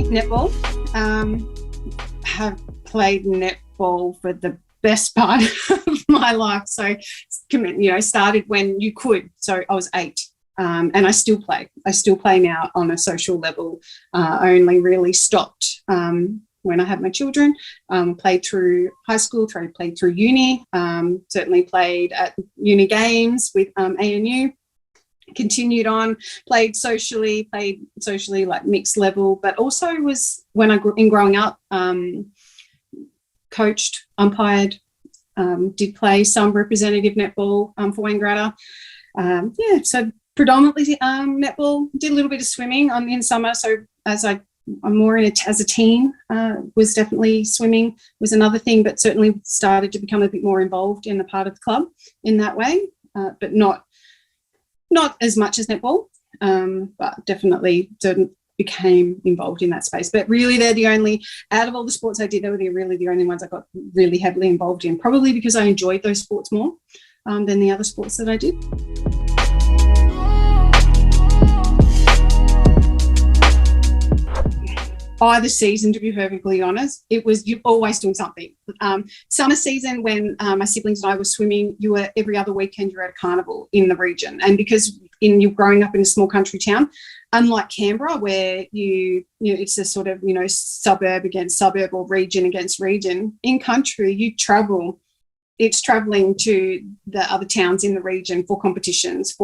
Netball. Have played netball for the best part of my life. So, started when you could. So I was 8. And I still play. I still play now on a social level. I only really stopped when I had my children. Played through high school, played through uni, certainly played at uni games with ANU. Continued on, played socially like mixed level, but also was when growing up, coached, umpired, did play some representative netball for Wangaratta. So predominantly netball. Did a little bit of swimming in summer. So as I'm more as a teen, was definitely swimming was another thing, but certainly started to become a bit more involved in the part of the club in that way, but not as much as netball, but definitely became involved in that space. But really, they're the only, out of all the sports I did, they were really the only ones I got really heavily involved in, probably because I enjoyed those sports more than the other sports that I did. Either season, to be perfectly honest, you're always doing something. Summer season, when my siblings and I were swimming, every other weekend you're at a carnival in the region. And because you're growing up in a small country town, unlike Canberra, where it's a sort of suburb against suburb or region against region. In country, you travel. It's travelling to the other towns in the region for competitions,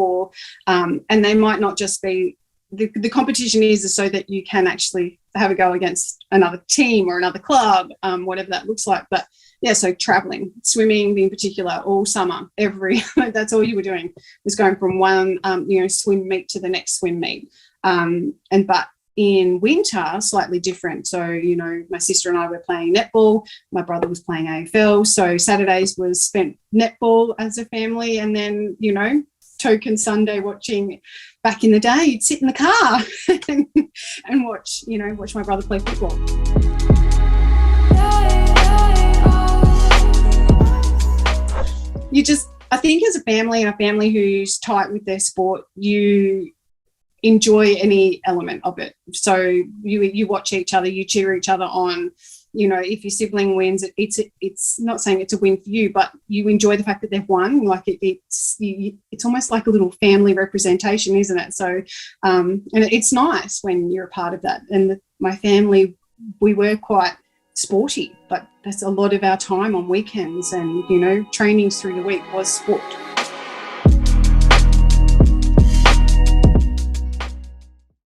and they might not just be. The competition is so that you can actually have a go against another team or another club, whatever that looks like. But yeah, so traveling, swimming in particular, all summer, that's all you were doing, was going from one, swim meet to the next swim meet. But in winter, slightly different. So, my sister and I were playing netball. My brother was playing AFL. So Saturdays was spent netball as a family. And then, token Sunday watching. Back in the day, you'd sit in the car and watch my brother play football. I think as a family who's tight with their sport, you enjoy any element of it. So you watch each other, you cheer each other on. If your sibling wins, it's not saying it's a win for you, but you enjoy the fact that they've won. Like it's almost like a little family representation, isn't it? So, and it's nice when you're a part of that. And my family, we were quite sporty, but that's a lot of our time on weekends and, trainings through the week was sport.